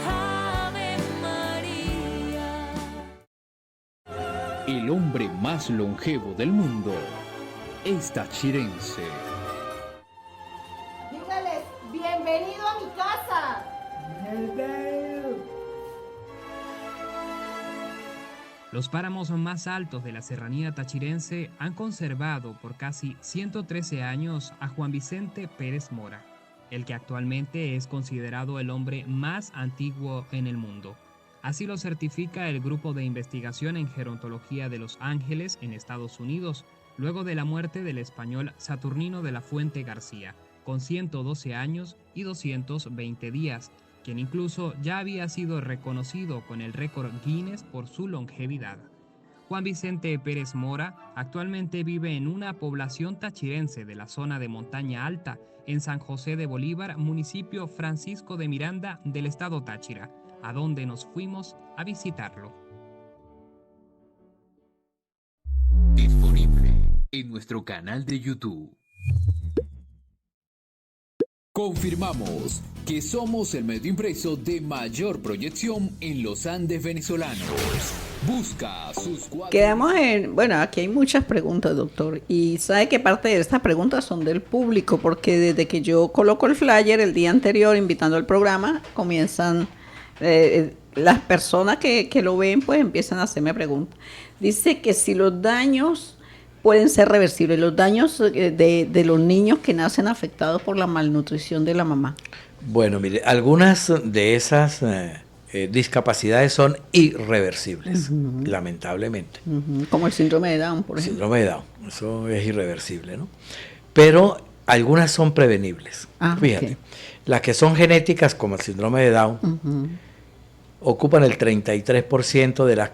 Ave María. El hombre más longevo del mundo es tachirense. Dígales, bienvenido a mi casa. Los páramos más altos de la serranía tachirense han conservado por casi 113 años a Juan Vicente Pérez Mora, el que actualmente es considerado el hombre más antiguo en el mundo. Así lo certifica el Grupo de Investigación en Gerontología de Los Ángeles en Estados Unidos, luego de la muerte del español Saturnino de la Fuente García, con 112 años y 220 días, quien incluso ya había sido reconocido con el récord Guinness por su longevidad. Juan Vicente Pérez Mora actualmente vive en una población tachirense de la zona de Montaña Alta, en San José de Bolívar, municipio Francisco de Miranda del estado Táchira, a donde nos fuimos a visitarlo. Disponible en nuestro canal de YouTube. Confirmamos que somos el medio impreso de mayor proyección en los Andes venezolanos. Busca sus cuadros. Quedamos en... Bueno, aquí hay muchas preguntas, doctor. Y sabe que parte de estas preguntas son del público, porque desde que yo coloco el flyer el día anterior invitando al programa, comienzan... las personas que lo ven, pues empiezan a hacerme preguntas. Dice que si los daños pueden ser reversibles, los daños de los niños que nacen afectados por la malnutrición de la mamá. Bueno, mire, algunas de esas discapacidades son irreversibles, lamentablemente. Como el síndrome de Down, por ejemplo. Síndrome de Down, eso es irreversible, ¿no? Pero algunas son prevenibles. Fíjate, okay. Las que son genéticas, como el síndrome de Down, ocupan el 33% de las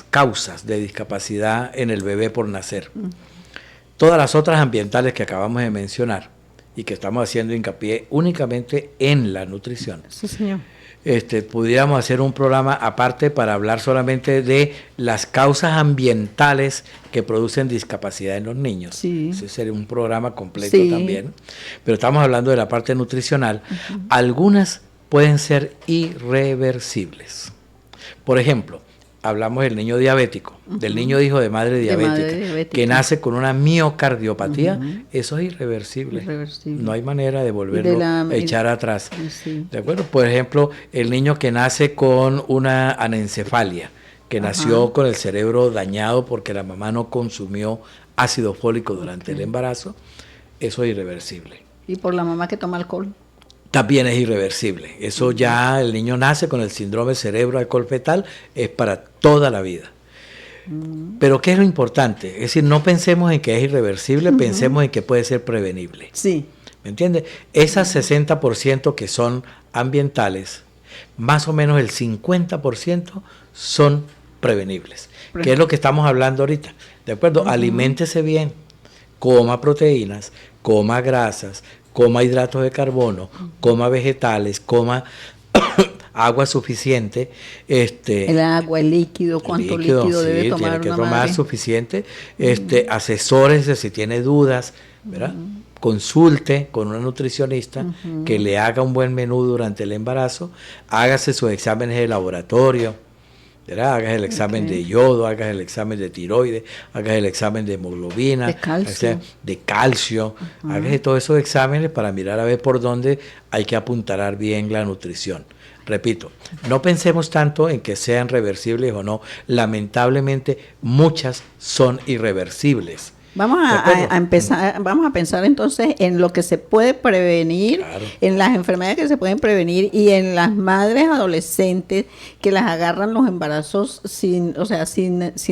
causas de discapacidad en el bebé por nacer. Todas las otras ambientales que acabamos de mencionar y que estamos haciendo hincapié únicamente en la nutrición. Sí, señor. Pudiéramos hacer un programa aparte para hablar solamente de las causas ambientales que producen discapacidad en los niños. Sí. Ese sería un programa completo también. Pero estamos hablando de la parte nutricional. Algunas pueden ser irreversibles. Por ejemplo, hablamos del niño diabético, del niño hijo de madre diabética, que nace con una miocardiopatía. Eso es irreversible. No hay manera de volverlo a echar atrás. ¿De acuerdo? Por ejemplo, el niño que nace con una anencefalia, que nació con el cerebro dañado porque la mamá no consumió ácido fólico durante el embarazo, eso es irreversible. ¿Y por la mamá que toma alcohol? También es irreversible. Eso ya el niño nace con el síndrome cerebro-alcohol fetal, es para toda la vida. Pero ¿qué es lo importante? Es decir, no pensemos en que es irreversible, pensemos en que puede ser prevenible. Sí. ¿Me entiendes? Esas 60% que son ambientales, más o menos el 50% son prevenibles. ¿Qué es lo que estamos hablando ahorita? ¿De acuerdo? Aliméntese bien, coma proteínas, coma grasas, coma hidratos de carbono, coma vegetales, coma agua suficiente. El agua, el líquido, ¿cuánto líquido debe tomar tiene que una tomar madre? Suficiente. Asesórese si tiene dudas, ¿verdad? Consulte con una nutricionista que le haga un buen menú durante el embarazo, hágase sus exámenes de laboratorio, ¿verdad? Hagas el examen de yodo, hagas el examen de tiroides, hagas el examen de hemoglobina, de calcio, hagas todos esos exámenes para mirar a ver por dónde hay que apuntalar bien la nutrición. Repito, no pensemos tanto en que sean reversibles o no, lamentablemente muchas son irreversibles. Vamos a pensar entonces en lo que se puede prevenir, en las enfermedades que se pueden prevenir y en las madres adolescentes que las agarran los embarazos sin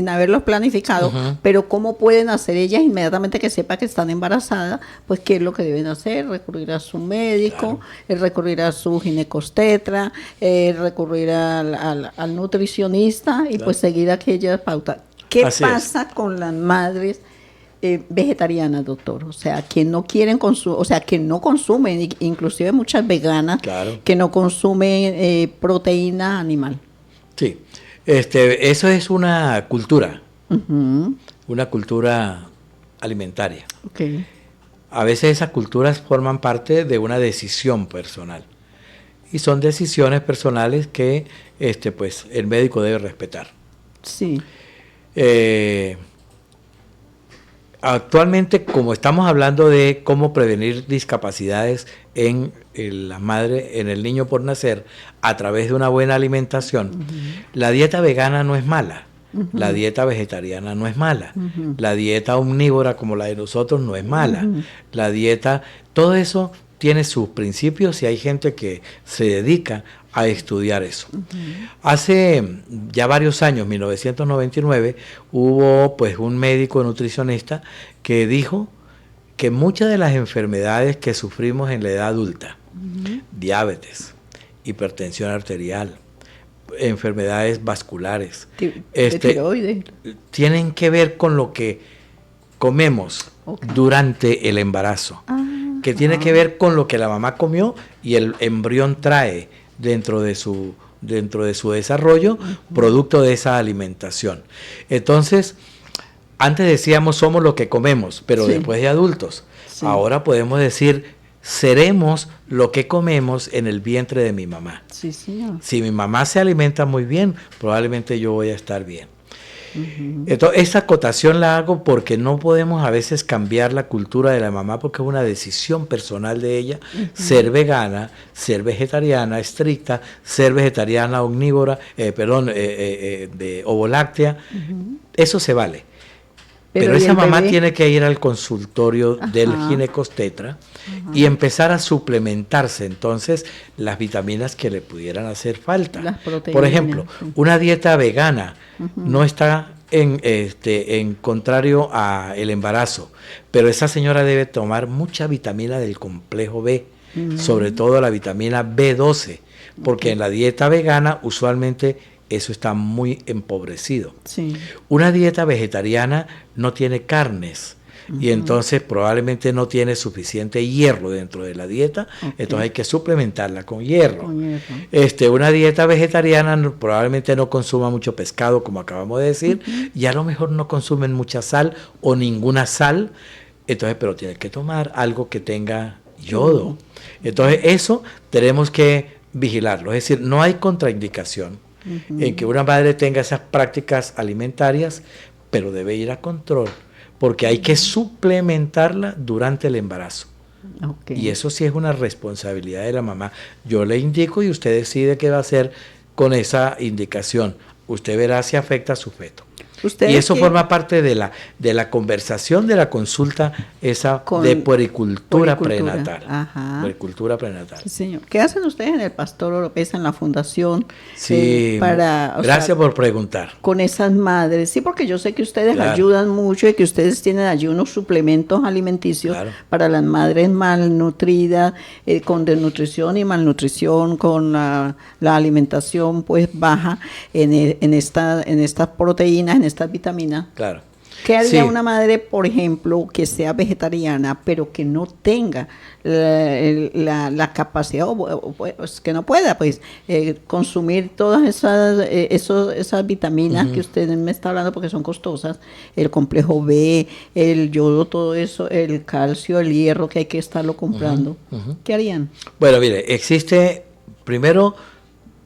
haberlos planificado, pero cómo pueden hacer ellas inmediatamente que sepa que están embarazadas, pues qué es lo que deben hacer, recurrir a su médico, recurrir a su ginecostetra, recurrir al nutricionista y pues seguir aquellas pautas. ¿Qué pasa con las madres vegetarianas, doctor? O sea, que no quieren consumir, o sea, que no consumen, inclusive muchas veganas que no consumen proteína animal. Sí, eso es una cultura, una cultura alimentaria. A veces esas culturas forman parte de una decisión personal y son decisiones personales que pues el médico debe respetar. Sí. Actualmente, como estamos hablando de cómo prevenir discapacidades en la madre, en el niño por nacer, a través de una buena alimentación, la dieta vegana no es mala, la dieta vegetariana no es mala, la dieta omnívora como la de nosotros no es mala, la dieta, todo eso tiene sus principios y hay gente que se dedica a estudiar eso. Hace ya varios años, 1999, hubo pues un médico nutricionista que dijo que muchas de las enfermedades que sufrimos en la edad adulta, diabetes, hipertensión arterial, enfermedades vasculares, tiroides, tienen que ver con lo que comemos durante el embarazo, que tiene que ver con lo que la mamá comió y el embrión trae dentro de su desarrollo, producto de esa alimentación. Entonces, antes decíamos somos lo que comemos, pero después de adultos. Ahora podemos decir seremos lo que comemos en el vientre de mi mamá. Sí, señor. Si mi mamá se alimenta muy bien, probablemente yo voy a estar bien. Entonces, esta acotación la hago porque no podemos a veces cambiar la cultura de la mamá porque es una decisión personal de ella, ser vegana, ser vegetariana estricta, ser vegetariana omnívora, de ovoláctea, eso se vale. Pero esa mamá tiene que ir al consultorio del ginecobstetra y empezar a suplementarse entonces las vitaminas que le pudieran hacer falta. Las proteínas. Por ejemplo, una dieta vegana no está en contrario a el embarazo, pero esa señora debe tomar mucha vitamina del complejo B, sobre todo la vitamina B12, porque en la dieta vegana usualmente eso está muy empobrecido. Sí. Una dieta vegetariana no tiene carnes y entonces probablemente no tiene suficiente hierro dentro de la dieta, entonces hay que suplementarla con hierro. Una dieta vegetariana probablemente no consuma mucho pescado, como acabamos de decir, y a lo mejor no consumen mucha sal o ninguna sal, entonces pero tiene que tomar algo que tenga yodo. Entonces eso tenemos que vigilarlo, es decir, no hay contraindicación en que una madre tenga esas prácticas alimentarias, pero debe ir a control, porque hay que suplementarla durante el embarazo. Y eso sí es una responsabilidad de la mamá. Yo le indico y usted decide qué va a hacer con esa indicación. Usted verá si afecta a su feto. Y eso forma parte de la conversación de la consulta esa de puericultura prenatal. Puericultura prenatal. Sí, señor. ¿Qué hacen ustedes en el Pastor Oropesa, en la fundación? Sí, gracias por preguntar. Con esas madres. Sí, porque yo sé que ustedes ayudan mucho y que ustedes tienen allí unos suplementos alimenticios para las madres malnutridas, con desnutrición y malnutrición, con la alimentación pues baja en estas proteínas, en estas vitaminas. Claro. ¿Qué haría una madre, por ejemplo, que sea vegetariana, pero que no tenga la capacidad, pues, que no pueda consumir todas esas vitaminas que usted me está hablando porque son costosas, el complejo B, el yodo, todo eso, el calcio, el hierro, que hay que estarlo comprando? ¿Qué harían? Bueno, mire, existe, primero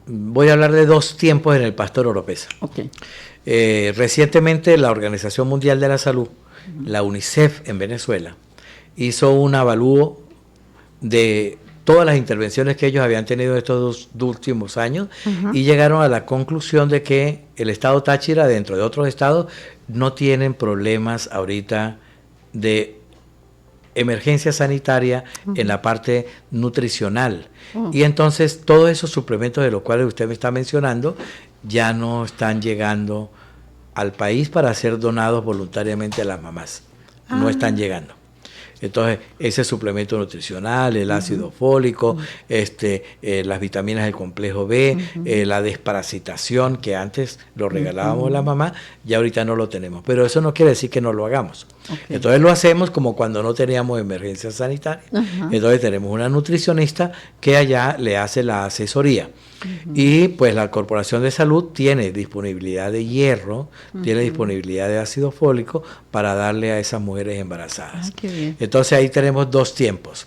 voy a hablar de 2 tiempos en el Pastor Oropesa. Recientemente la Organización Mundial de la Salud, la UNICEF en Venezuela, hizo un avalúo de todas las intervenciones que ellos habían tenido estos 2 últimos años y llegaron a la conclusión de que el estado Táchira, dentro de otros estados, no tienen problemas ahorita de emergencia sanitaria en la parte nutricional. Y entonces todos esos suplementos de los cuales usted me está mencionando ya no están llegando al país para ser donados voluntariamente a las mamás. No están llegando. Entonces, ese suplemento nutricional, el ácido fólico, las vitaminas del complejo B, la desparasitación, que antes lo regalábamos a la mamá, ya ahorita no lo tenemos. Pero eso no quiere decir que no lo hagamos. Entonces lo hacemos como cuando no teníamos emergencia sanitaria. Entonces tenemos una nutricionista que allá le hace la asesoría. Y pues la Corporación de Salud tiene disponibilidad de hierro, tiene disponibilidad de ácido fólico para darle a esas mujeres embarazadas. Qué bien. Entonces ahí tenemos 2 tiempos.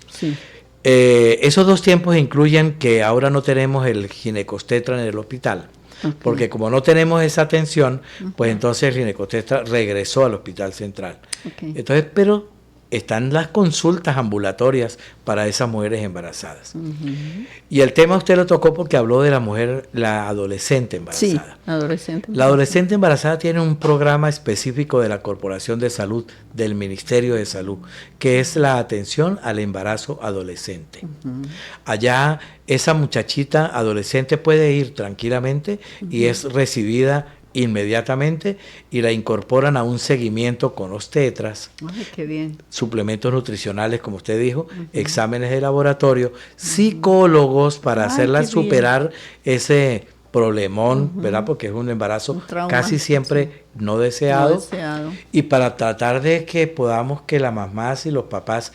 Esos 2 tiempos incluyen que ahora no tenemos el ginecobstetra en el hospital. Porque como no tenemos esa atención, pues entonces el ginecobstetra regresó al hospital central. Entonces, pero están las consultas ambulatorias para esas mujeres embarazadas. Y el tema usted lo tocó porque habló de la mujer, la adolescente embarazada. La adolescente embarazada tiene un programa específico de la Corporación de Salud, del Ministerio de Salud, que es la atención al embarazo adolescente. Allá esa muchachita adolescente puede ir tranquilamente y es recibida inmediatamente y la incorporan a un seguimiento con los tetras, Ay, qué bien. suplementos nutricionales, como usted dijo, exámenes de laboratorio, psicólogos para Ay, hacerla qué bien. superar ese problemón, ¿verdad? Porque es un embarazo Un trauma, casi siempre no deseado, No deseado. y para tratar de que podamos que las mamás y los papás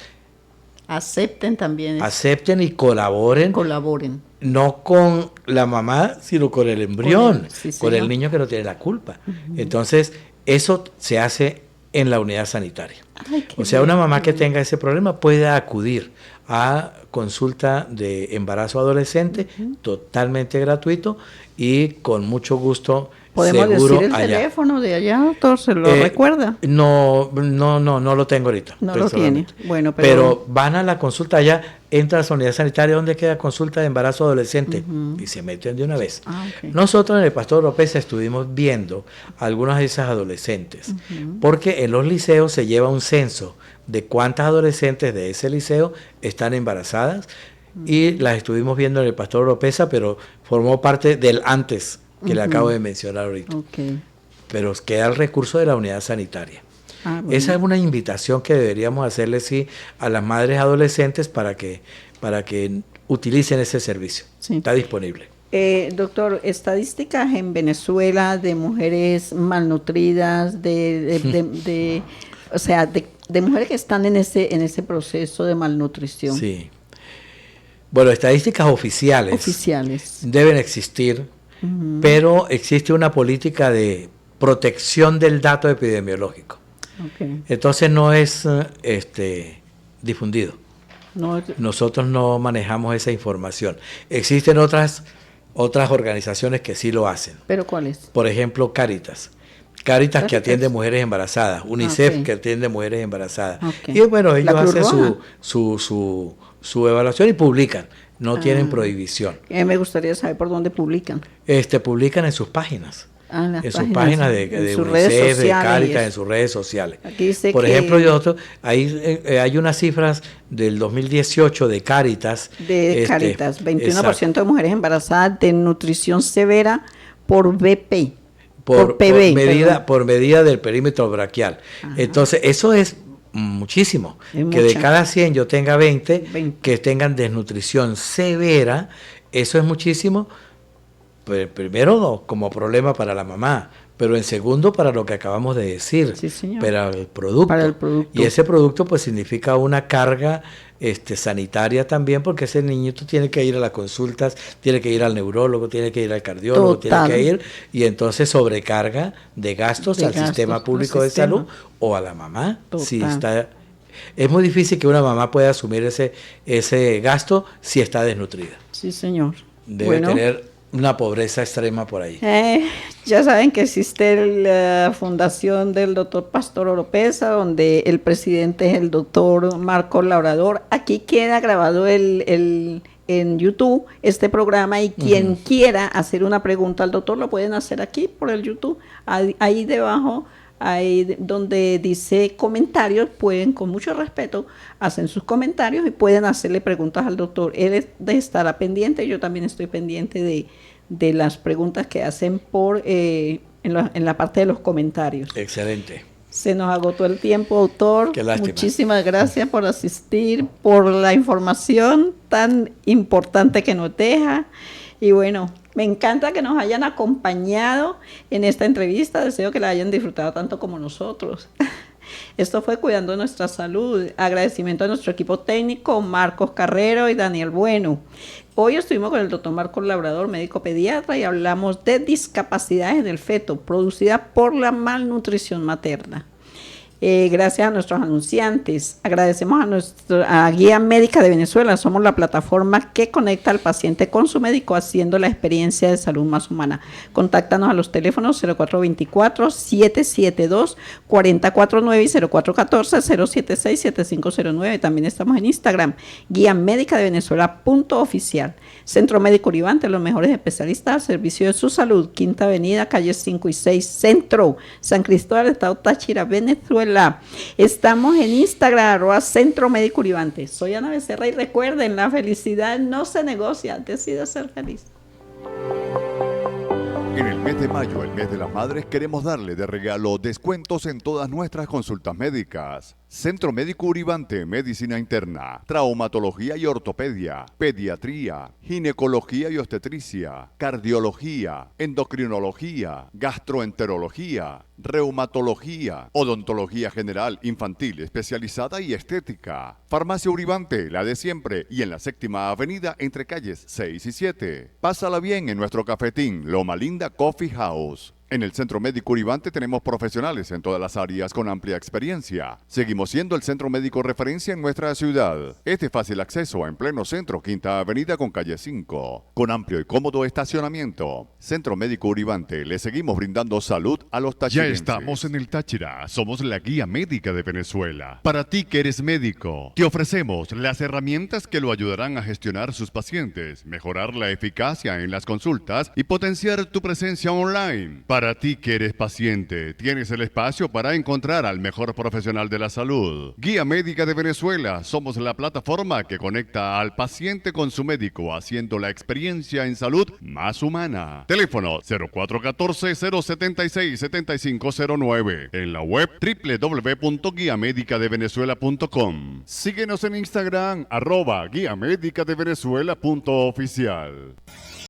Acepten también. acepten y colaboren, Colaboren. no con la mamá, sino con el embrión, Sí, con el señor. niño que no tiene la culpa. Entonces, eso se hace en la unidad sanitaria. Ay, qué O sea, bien, una mamá qué que tenga ese problema puede acudir a consulta de embarazo adolescente, totalmente gratuito y con mucho gusto. ¿Podemos seguro decir el allá. teléfono de allá, doctor? ¿Se lo Eh, recuerda? No lo tengo ahorita. No lo tiene. personalmente. Bueno, pero van a la consulta allá, entra a la unidad sanitaria donde queda consulta de embarazo adolescente y se meten de una vez. Ok. Nosotros en el Pastor Oropesa estuvimos viendo algunas de esas adolescentes, porque en los liceos se lleva un censo de cuántas adolescentes de ese liceo están embarazadas y las estuvimos viendo en el Pastor Oropesa, pero formó parte del antes que le acabo de mencionar ahorita. Ok. Pero queda el recurso de la unidad sanitaria. Ah, bueno. Esa es una invitación que deberíamos hacerle sí a las madres adolescentes para que utilicen ese servicio. Sí. Está disponible. Doctor, estadísticas en Venezuela de mujeres malnutridas, o sea, de mujeres que están en ese proceso de malnutrición. Sí. Bueno, estadísticas Oficiales. deben existir, pero existe una política de protección del dato epidemiológico. Okay. Entonces no es difundido. No, Nosotros no manejamos esa información. Existen otras organizaciones que sí lo hacen. ¿pero cuáles? Por ejemplo, Cáritas. Cáritas que Cáritas. atiende mujeres embarazadas. UNICEF Ok. que atiende mujeres embarazadas. Ok. Y bueno, ellos ¿La Cruz hacen Roja? su evaluación y publican. No tienen prohibición. Me gustaría saber por dónde publican. Publican en sus páginas. En Sus páginas de sus UNICEF, redes de sociales. Cáritas, en sus redes sociales. Aquí dice Por que- ejemplo, hay unas cifras del 2018 de Cáritas. De Cáritas, 21% exacto, de mujeres embarazadas de nutrición severa por BP. por PB, medida, perdón. del perímetro braquial. Entonces, eso es muchísimo. Es que de mucha. cada 100 yo tenga 20 20. que tengan desnutrición severa, eso es muchísimo. Primero como problema para la mamá, pero en segundo para lo que acabamos de decir, Sí, señor. para el producto. Para el producto. Y ese producto pues significa una carga sanitaria también, porque ese niñito tiene que ir a las consultas, tiene que ir al neurólogo, tiene que ir al cardiólogo, Total. tiene que ir, y entonces sobrecarga de gastos De al gastos, sistema al público de sistema. salud o a la mamá. Si Total. está, es muy difícil que una mamá pueda asumir ese gasto si está desnutrida. Sí, señor. Debe tener una pobreza extrema por ahí. Ya saben que existe la fundación del doctor Pastor Oropesa, donde el presidente es el doctor Marcos Labrador. Aquí queda grabado en YouTube este programa y quien quiera hacer una pregunta al doctor lo pueden hacer aquí por el YouTube. Ahí debajo, ahí donde dice comentarios, pueden con mucho respeto hacen sus comentarios y pueden hacerle preguntas al doctor. Él estará pendiente, yo también estoy pendiente de las preguntas que hacen en la parte de los comentarios. Excelente. Se nos agotó el tiempo, doctor. Qué lástima. Muchísimas gracias por asistir, por la información tan importante que nos deja. Y bueno, me encanta que nos hayan acompañado en esta entrevista. Deseo que la hayan disfrutado tanto como nosotros. Esto fue Cuidando Nuestra Salud. Agradecimiento a nuestro equipo técnico, Marcos Carrero y Daniel Bueno. Hoy estuvimos con el doctor Marcos Labrador, médico pediatra, y hablamos de discapacidades del feto producidas por la malnutrición materna. Gracias a nuestros anunciantes. Agradecemos a Guía Médica de Venezuela. Somos la plataforma que conecta al paciente con su médico, haciendo la experiencia de salud más humana. Contáctanos a los teléfonos 0424-772-4049 y 0414-076-7509. También estamos en Instagram, Guía Médica de Venezuela .oficial. Centro Médico Uribante, los mejores especialistas al servicio de su salud. Quinta Avenida, calles 5 y 6, Centro, San Cristóbal, Estado Táchira, Venezuela. Estamos en Instagram, @Centro Médico Uribante. Soy Ana Becerra y recuerden, la felicidad no se negocia, decida ser feliz. En el mes de mayo, el mes de las madres, queremos darle de regalo descuentos en todas nuestras consultas médicas. Centro Médico Uribante, Medicina Interna, Traumatología y Ortopedia, Pediatría, Ginecología y Obstetricia, Cardiología, Endocrinología, Gastroenterología, Reumatología, Odontología General, Infantil, Especializada y Estética. Farmacia Uribante, la de siempre, y en la 7ª Avenida entre calles 6 y 7. Pásala bien en nuestro cafetín Loma Linda Coffee House. En el Centro Médico Uribante tenemos profesionales en todas las áreas con amplia experiencia. Seguimos siendo el centro médico referencia en nuestra ciudad. Es de fácil acceso en pleno centro, 5ª Avenida con calle 5. Con amplio y cómodo estacionamiento. Centro Médico Uribante, le seguimos brindando salud a los tachirenses. Ya estamos en el Táchira. Somos la guía médica de Venezuela. Para ti que eres médico, te ofrecemos las herramientas que lo ayudarán a gestionar sus pacientes, mejorar la eficacia en las consultas y potenciar tu presencia online. Para ti que eres paciente, tienes el espacio para encontrar al mejor profesional de la salud. Guía Médica de Venezuela, somos la plataforma que conecta al paciente con su médico, haciendo la experiencia en salud más humana. Teléfono 0414-076-7509. En la web www.guiamedicadevenezuela.com. Síguenos en Instagram, @guiamedicadevenezuela.oficial.